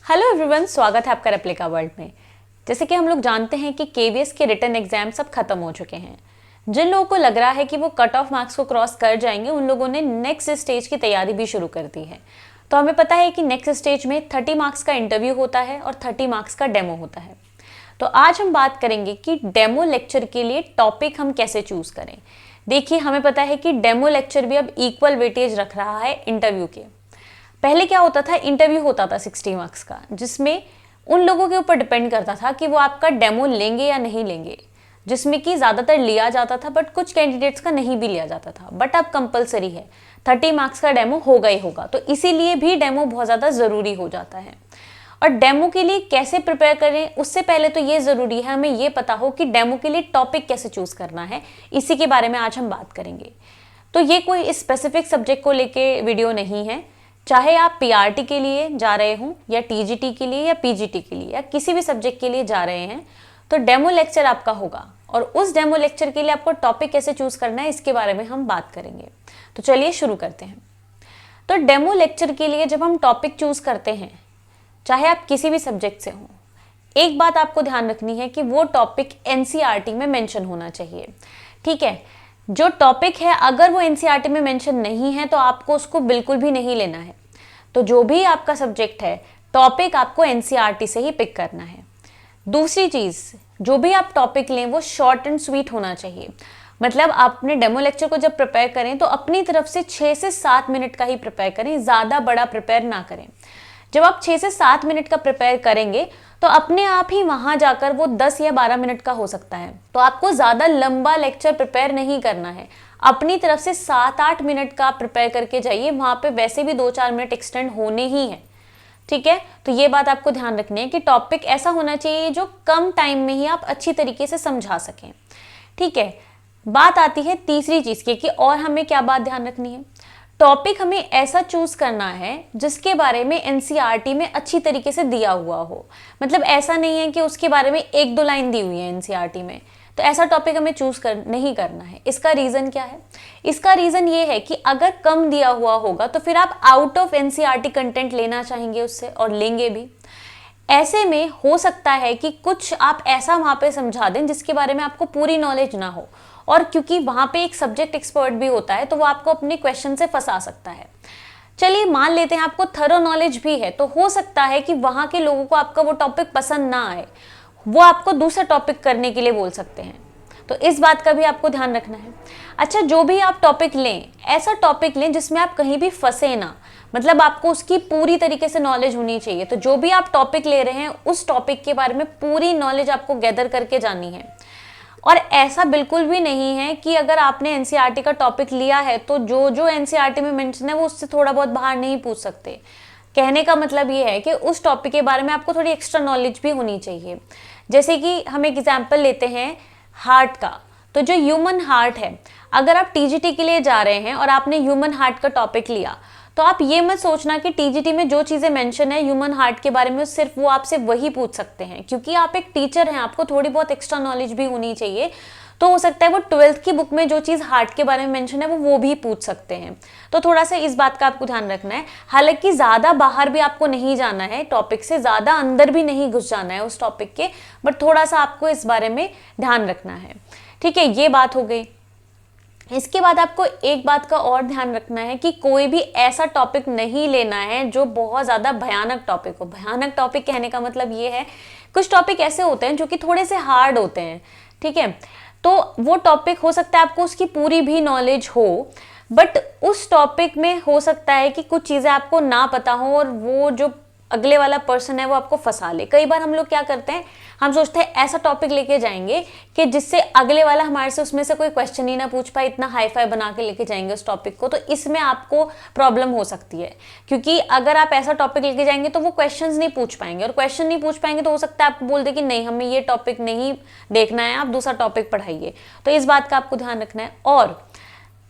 Hello everyone, स्वागत है आपका रेप्लिका वर्ल्ड में। जैसे कि हम लोग जानते हैं कि केवीएस के रिटन एग्जाम सब खत्म हो चुके हैं। जिन लोगों को लग रहा है कि वो कट ऑफ मार्क्स को क्रॉस कर जाएंगे, उन लोगों ने नेक्स्ट स्टेज की तैयारी भी शुरू कर दी है। तो हमें पता है कि नेक्स्ट स्टेज में 30 मार्क्स का इंटरव्यू होता है और 30 मार्क्स का डेमो होता है। तो आज हम बात करेंगे कि डेमो लेक्चर के लिए टॉपिक हम कैसे चूज करें। देखिए, हमें पता है कि डेमो लेक्चर भी अब इक्वल वेटेज रख रहा है इंटरव्यू के। पहले क्या होता था, इंटरव्यू होता था 60 मार्क्स का, जिसमें उन लोगों के ऊपर डिपेंड करता था कि वो आपका डेमो लेंगे या नहीं लेंगे, जिसमें कि ज़्यादातर लिया जाता था बट कुछ कैंडिडेट्स का नहीं भी लिया जाता था। बट अब कंपलसरी है, 30 मार्क्स का डेमो होगा ही होगा, तो इसीलिए भी डेमो बहुत ज़्यादा ज़रूरी हो जाता है। और डेमो के लिए कैसे प्रिपेयर करें, उससे पहले तो ये ज़रूरी है हमें ये पता हो कि डेमो के लिए टॉपिक कैसे चूज़ करना है। इसी के बारे में आज हम बात करेंगे। तो ये कोई स्पेसिफिक सब्जेक्ट को लेके वीडियो नहीं है। चाहे आप पीआरटी के लिए जा रहे हों या टीजीटी के लिए या पीजीटी के लिए या किसी भी सब्जेक्ट के लिए जा रहे हैं, तो डेमो लेक्चर आपका होगा। और उस डेमो लेक्चर के लिए आपको टॉपिक कैसे चूज करना है, इसके बारे में हम बात करेंगे। तो चलिए शुरू करते हैं। तो डेमो लेक्चर के लिए जब हम टॉपिक चूज करते हैं, चाहे आप किसी भी सब्जेक्ट से हों, एक बात आपको ध्यान रखनी है कि वो टॉपिक एनसीईआरटी में मेंशन होना चाहिए। ठीक है, जो टॉपिक है अगर वो एनसीईआरटी में मेंशन नहीं है तो आपको उसको बिल्कुल भी नहीं लेना है। तो जो भी आपका सब्जेक्ट है, टॉपिक आपको एनसीईआरटी से ही पिक करना है। दूसरी चीज, जो भी आप टॉपिक लें वो शॉर्ट एंड स्वीट होना चाहिए। मतलब आप अपने डेमो लेक्चर को जब प्रिपेयर करें तो अपनी तरफ से 6 से 7 मिनट का ही प्रिपेयर करें, ज़्यादा बड़ा प्रिपेयर ना करें। जब आप 6 से 7 मिनट का प्रिपेयर करेंगे तो अपने आप ही वहां जाकर वो 10 या 12 मिनट का हो सकता है। तो आपको ज़्यादा लंबा लेक्चर प्रिपेयर नहीं करना है, अपनी तरफ से 7-8 मिनट का प्रिपेयर करके जाइए। वहां पे वैसे भी 2-4 मिनट एक्सटेंड होने ही है। ठीक है, तो ये बात आपको ध्यान रखनी है कि टॉपिक ऐसा होना चाहिए जो कम टाइम में ही आप अच्छी तरीके से समझा सकें। ठीक है, बात आती है तीसरी चीज की कि और हमें क्या बात ध्यान रखनी है। टॉपिक हमें ऐसा चूज करना है जिसके बारे में एनसीईआरटी में अच्छी तरीके से दिया हुआ हो। मतलब ऐसा नहीं है कि उसके बारे में 1-2 लाइन दी हुई है एनसीईआरटी में, तो ऐसा टॉपिक हमें चूज नहीं करना है। इसका रीजन क्या है? इसका रीजन ये है कि अगर कम दिया हुआ होगा तो फिर आप आउट ऑफ एनसीईआरटी कंटेंट लेना चाहेंगे उससे, और लेंगे भी। ऐसे में हो सकता है कि कुछ आप ऐसा वहां पे समझा दें जिसके बारे में आपको पूरी नॉलेज ना हो, और क्योंकि वहां पे एक सब्जेक्ट एक्सपर्ट भी होता है तो वो आपको अपने क्वेश्चन से फंसा सकता है। चलिए मान लेते हैं आपको थरो नॉलेज भी है, तो हो सकता है कि वहां के लोगों को आपका वो टॉपिक पसंद ना आए, वो आपको दूसरा टॉपिक करने के लिए बोल सकते हैं। तो इस बात का भी आपको ध्यान रखना है। अच्छा, जो भी आप टॉपिक लें, ऐसा टॉपिक लें जिसमें आप कहीं भी फंसे ना। मतलब आपको उसकी पूरी तरीके से नॉलेज होनी चाहिए। तो जो भी आप टॉपिक ले रहे हैं, उस टॉपिक के बारे में पूरी नॉलेज आपको गैदर करके जानी है। और ऐसा बिल्कुल भी नहीं है कि अगर आपने एनसीईआरटी का टॉपिक लिया है तो जो जो एनसीईआरटी में मेंशन है वो उससे थोड़ा बहुत बाहर नहीं पूछ सकते। कहने का मतलब ये है कि उस टॉपिक के बारे में आपको थोड़ी एक्स्ट्रा नॉलेज भी होनी चाहिए। जैसे कि हम एक एग्जाम्पल लेते हैं हार्ट का। तो जो ह्यूमन हार्ट है, अगर आप टीजीटी के लिए जा रहे हैं और आपने ह्यूमन हार्ट का टॉपिक लिया, तो आप ये मत सोचना कि टीजीटी में जो चीज़ें मेंशन है ह्यूमन हार्ट के बारे में सिर्फ वो आपसे वही पूछ सकते हैं। क्योंकि आप एक टीचर हैं, आपको थोड़ी बहुत एक्स्ट्रा नॉलेज भी होनी चाहिए। तो हो सकता है वो 12th की बुक में जो चीज़ हार्ट के बारे में मेंशन है वो भी पूछ सकते हैं। तो थोड़ा सा इस बात का आपको ध्यान रखना है। हालांकि ज़्यादा बाहर भी आपको नहीं जाना है टॉपिक से, ज़्यादा अंदर भी नहीं घुस जाना है उस टॉपिक के, बट थोड़ा सा आपको इस बारे में ध्यान रखना है। ठीक है, ये बात हो गई। इसके बाद आपको एक बात का और ध्यान रखना है कि कोई भी ऐसा टॉपिक नहीं लेना है जो बहुत ज़्यादा भयानक टॉपिक हो। भयानक टॉपिक कहने का मतलब ये है, कुछ टॉपिक ऐसे होते हैं जो कि थोड़े से हार्ड होते हैं। ठीक है, तो वो टॉपिक हो सकता है आपको उसकी पूरी भी नॉलेज हो, बट उस टॉपिक में हो सकता है कि कुछ चीज़ें आपको ना पता हो और वो जो अगले वाला पर्सन है वो आपको फंसा ले। कई बार हम लोग क्या करते हैं, हम सोचते हैं ऐसा टॉपिक लेके जाएंगे कि जिससे अगले वाला हमारे से उसमें से कोई क्वेश्चन ही ना पूछ पाए, इतना हाई फाई बना के लेके जाएंगे उस टॉपिक को। तो इसमें आपको प्रॉब्लम हो सकती है, क्योंकि अगर आप ऐसा टॉपिक लेके जाएंगे तो वो क्वेश्चंस नहीं पूछ पाएंगे, और क्वेश्चन नहीं पूछ पाएंगे तो हो सकता है आपको बोल दे कि नहीं, हमें ये टॉपिक नहीं देखना है, आप दूसरा टॉपिक पढ़ाइए। तो इस बात का आपको ध्यान रखना है। और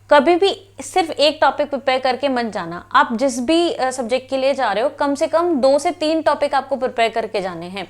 कभी भी सिर्फ एक टॉपिक प्रिपेयर करके मत जाना। आप जिस भी सब्जेक्ट के लिए जा रहे हो, कम से कम 2 से 3 टॉपिक आपको प्रिपेयर करके जाने हैं।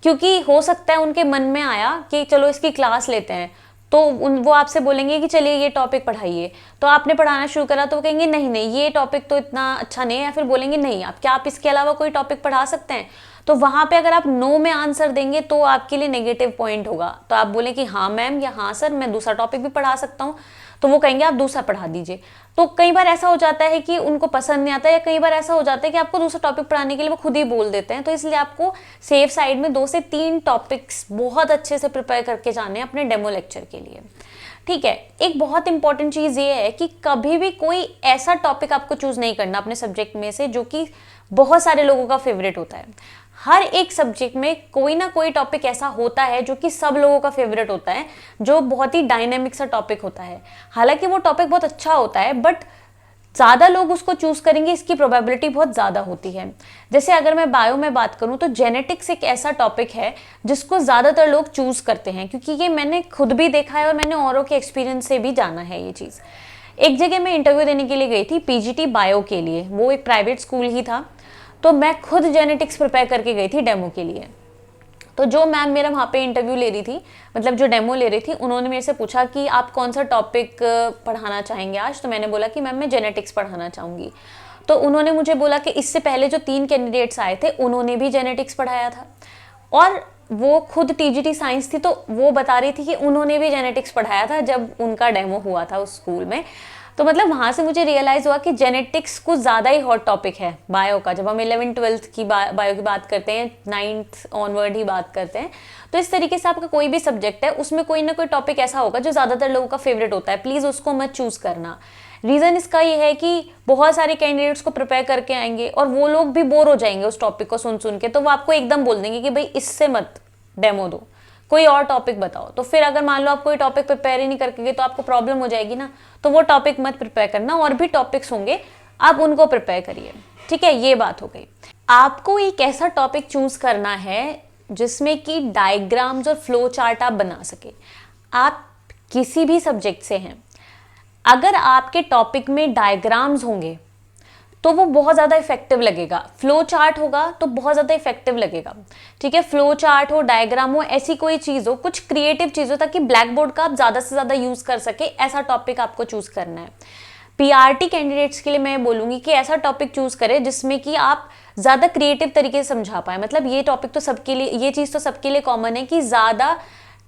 क्योंकि हो सकता है उनके मन में आया कि चलो इसकी क्लास लेते हैं, तो वो आपसे बोलेंगे कि चलिए ये टॉपिक पढ़ाइए, तो आपने पढ़ाना शुरू करा तो वो कहेंगे नहीं नहीं ये टॉपिक तो इतना अच्छा नहीं है, या फिर बोलेंगे नहीं आप क्या आप इसके अलावा कोई टॉपिक पढ़ा सकते हैं। तो वहाँ पे अगर आप नो में आंसर देंगे तो आपके लिए नेगेटिव पॉइंट होगा। तो आप बोले कि हाँ मैम या हाँ सर मैं दूसरा टॉपिक भी पढ़ा सकता हूँ, तो वो कहेंगे आप दूसरा पढ़ा दीजिए। तो कई बार ऐसा हो जाता है कि उनको पसंद नहीं आता, या कई बार ऐसा हो जाता है कि आपको दूसरा टॉपिक पढ़ाने के लिए वो खुद ही बोल देते हैं। तो इसलिए आपको सेफ साइड में 2 से 3 टॉपिक्स बहुत अच्छे से प्रिपेयर करके जाने हैं अपने डेमो लेक्चर के लिए। ठीक है, एक बहुत इंपॉर्टेंट चीज़ ये है कि कभी भी कोई ऐसा टॉपिक आपको चूज नहीं करना अपने सब्जेक्ट में से जो कि बहुत सारे लोगों का फेवरेट होता है। हर एक सब्जेक्ट में कोई ना कोई टॉपिक ऐसा होता है जो कि सब लोगों का फेवरेट होता है, जो बहुत ही डायनेमिक सा टॉपिक होता है। हालांकि वो टॉपिक बहुत अच्छा होता है बट ज़्यादा लोग उसको चूज करेंगे इसकी प्रोबेबिलिटी बहुत ज़्यादा होती है। जैसे अगर मैं बायो में बात करूं तो जेनेटिक्स एक ऐसा टॉपिक है जिसको ज़्यादातर लोग चूज करते हैं, क्योंकि ये मैंने खुद भी देखा है और मैंने औरों के एक्सपीरियंस से भी जाना है ये चीज़। एक जगह मैं इंटरव्यू देने के लिए गई थी पीजीटी बायो के लिए, वो एक प्राइवेट स्कूल ही था, तो मैं खुद जेनेटिक्स प्रिपेयर करके गई थी डेमो के लिए। तो जो मैम मेरा वहाँ पे इंटरव्यू ले रही थी, मतलब जो डेमो ले रही थी, उन्होंने मेरे से पूछा कि आप कौन सा टॉपिक पढ़ाना चाहेंगे आज। तो मैंने बोला कि मैम मैं जेनेटिक्स पढ़ाना चाहूँगी। तो उन्होंने मुझे बोला कि इससे पहले जो 3 कैंडिडेट्स आए थे उन्होंने भी जेनेटिक्स पढ़ाया था, और वो खुद टीजीटी साइंस थी, तो वो बता रही थी कि उन्होंने भी जेनेटिक्स पढ़ाया था जब उनका डेमो हुआ था उस स्कूल में। तो मतलब वहाँ से मुझे रियलाइज़ हुआ कि जेनेटिक्स कुछ ज़्यादा ही हॉट टॉपिक है बायो का। जब हम 11th-12th की बायो की बात करते हैं, 9th ऑनवर्ड ही बात करते हैं, तो इस तरीके से आपका कोई भी सब्जेक्ट है उसमें कोई ना कोई टॉपिक ऐसा होगा जो ज़्यादातर लोगों का फेवरेट होता है। प्लीज़ उसको मत चूज़ करना। रीज़न इसका ये है कि बहुत सारे कैंडिडेट्स को प्रिपेयर करके आएंगे और वो लोग भी बोर हो जाएंगे उस टॉपिक को सुन सुन के, तो वो आपको एकदम बोल देंगे कि भाई इससे मत डेमो दो, कोई और टॉपिक बताओ। तो फिर अगर मान लो आप कोई टॉपिक प्रिपेयर ही नहीं करके गए तो आपको प्रॉब्लम हो जाएगी ना। तो वो टॉपिक मत प्रिपेयर करना, और भी टॉपिक्स होंगे आप उनको प्रिपेयर करिए। ठीक है, ये बात हो गई। आपको एक ऐसा टॉपिक चूज करना है जिसमें कि डायग्राम्स और फ्लो चार्ट आप बना सके। आप किसी भी सब्जेक्ट से हैं, अगर आपके टॉपिक में डायग्राम्स होंगे तो वो बहुत ज़्यादा इफेक्टिव लगेगा। फ्लो चार्ट होगा तो बहुत ज़्यादा इफेक्टिव लगेगा। ठीक है, फ्लो चार्ट हो, डायग्राम हो, ऐसी कोई चीज़ हो, कुछ क्रिएटिव चीज़ हो, ताकि ब्लैक बोर्ड का आप ज़्यादा से ज़्यादा यूज़ कर सके, ऐसा टॉपिक आपको चूज़ करना है। पीआरटी कैंडिडेट्स के लिए मैं बोलूँगी कि ऐसा टॉपिक चूज़ करें जिसमें कि आप ज़्यादा क्रिएटिव तरीके से समझा पाए। मतलब ये टॉपिक तो सबके लिए, ये चीज़ तो सबके लिए कॉमन है कि ज़्यादा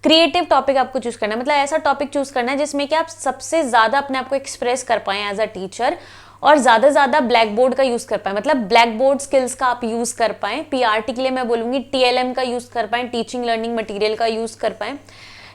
क्रिएटिव टॉपिक आपको चूज करना है। मतलब ऐसा टॉपिक चूज करना है जिसमें कि आप सबसे ज़्यादा अपने आप को एक्सप्रेस कर पाएँ एज अ टीचर, और ज़्यादा से ज़्यादा ब्लैक बोर्ड का यूज़ कर पाएँ, मतलब ब्लैक बोर्ड स्किल्स का आप यूज़ कर पाएँ। पीआरटी के लिए मैं बोलूँगी टीएलएम का यूज़ कर पाएँ, टीचिंग लर्निंग मटीरियल का यूज़ कर पाएँ।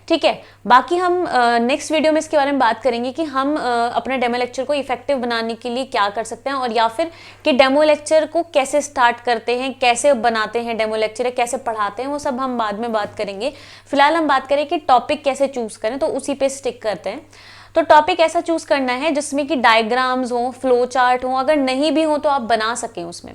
ठीक है, बाकी हम नेक्स्ट वीडियो में इसके बारे में बात करेंगे कि हम अपने डेमो लेक्चर को इफेक्टिव बनाने के लिए क्या कर सकते हैं, और या फिर कि डेमो लेक्चर को कैसे स्टार्ट करते हैं, कैसे बनाते हैं डेमो लेक्चर, कैसे पढ़ाते हैं, वो सब हम बाद में बात करेंगे। फिलहाल हम बात करें कि टॉपिक कैसे चूज करें, तो उसी पे स्टिक करते हैं। तो टॉपिक ऐसा चूज करना है जिसमें कि डायग्राम्स हो, फ्लो चार्ट हो, अगर नहीं भी हो तो आप बना सकें उसमें।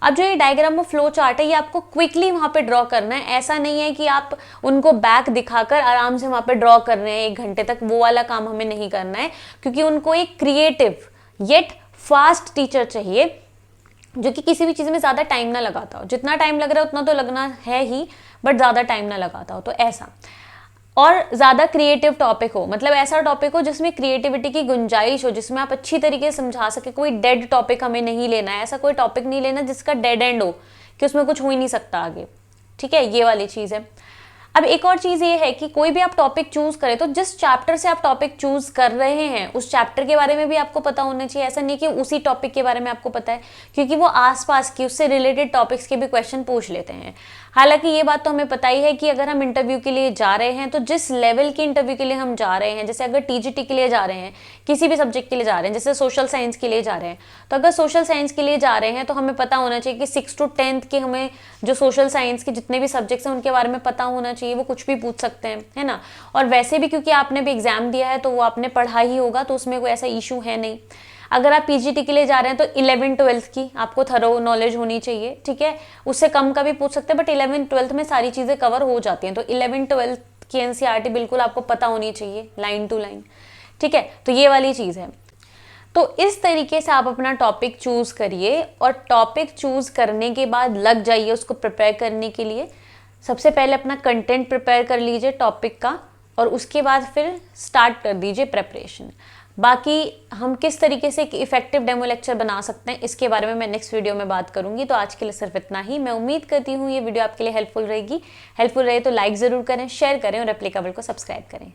अब जो ये डायग्राम और फ्लो चार्ट है ये आपको क्विकली वहाँ पे ड्रॉ करना है। ऐसा नहीं है कि आप उनको बैक दिखाकर आराम से वहाँ पे ड्रॉ कर रहे हैं 1 घंटे तक, वो वाला काम हमें नहीं करना है, क्योंकि उनको एक क्रिएटिव येट फास्ट टीचर चाहिए जो कि किसी भी चीज़ में ज़्यादा टाइम ना लगाता हो। जितना टाइम लग रहा है उतना तो लगना है ही, बट ज़्यादा टाइम ना लगाता हो। तो ऐसा, और ज़्यादा क्रिएटिव टॉपिक हो, मतलब ऐसा टॉपिक हो जिसमें क्रिएटिविटी की गुंजाइश हो, जिसमें आप अच्छी तरीके से समझा सके। कोई डेड टॉपिक हमें नहीं लेना है, ऐसा कोई टॉपिक नहीं लेना जिसका डेड एंड हो कि उसमें कुछ हो ही नहीं सकता आगे। ठीक है, ये वाली चीज़ है। अब एक और चीज़ ये है कि कोई भी आप टॉपिक चूज करें तो जिस चैप्टर से आप टॉपिक चूज कर रहे हैं उस चैप्टर के बारे में भी आपको पता होना चाहिए। ऐसा नहीं कि उसी टॉपिक के बारे में आपको पता है, क्योंकि वो आसपास की उससे रिलेटेड टॉपिक्स के भी क्वेश्चन पूछ लेते हैं। हालांकि ये बात तो हमें पता ही है कि अगर हम इंटरव्यू के लिए जा रहे हैं तो जिस लेवल के इंटरव्यू के लिए हम जा रहे हैं, जैसे अगर टीजीटी के लिए जा रहे हैं, किसी भी सब्जेक्ट के लिए जा रहे हैं, जैसे सोशल साइंस के लिए जा रहे हैं, तो अगर सोशल साइंस के लिए जा रहे हैं तो हमें पता होना चाहिए कि 6 to 10th के हमें जो सोशल साइंस के जितने भी सब्जेक्ट्स हैं उनके बारे में पता होना चाहिए। वो कुछ भी पूछ सकते हैं, है ना। और वैसे भी क्योंकि आपने भी एग्जाम दिया है तो वो आपने पढ़ा ही होगा, तो उसमें कोई ऐसा इशू है नहीं। अगर आप पीजीटी के लिए जा रहे हैं तो 11th-12th की आपको थरो नॉलेज होनी चाहिए। ठीक है, उससे कम का भी पूछ सकते हैं, बट 11th-12th में सारी चीज़ें कवर हो जाती हैं। तो 11th-12th की एनसीईआरटी बिल्कुल आपको पता होनी चाहिए, लाइन टू लाइन। ठीक है, तो ये वाली चीज़ है। तो इस तरीके से आप अपना टॉपिक चूज करिए, और टॉपिक चूज करने के बाद लग जाइए उसको प्रिपेयर करने के लिए। सबसे पहले अपना कंटेंट प्रिपेयर कर लीजिए टॉपिक का, और उसके बाद फिर स्टार्ट कर दीजिए प्रेपरेशन। बाकी हम किस तरीके से एक इफेक्टिव डेमो लेक्चर बना सकते हैं इसके बारे में मैं नेक्स्ट वीडियो में बात करूंगी। तो आज के लिए सिर्फ इतना ही। मैं उम्मीद करती हूँ ये वीडियो आपके लिए हेल्पफुल रहेगी। हेल्पफुल रहे तो लाइक ज़रूर करें, शेयर करें और एप्लीकेबल को सब्सक्राइब करें।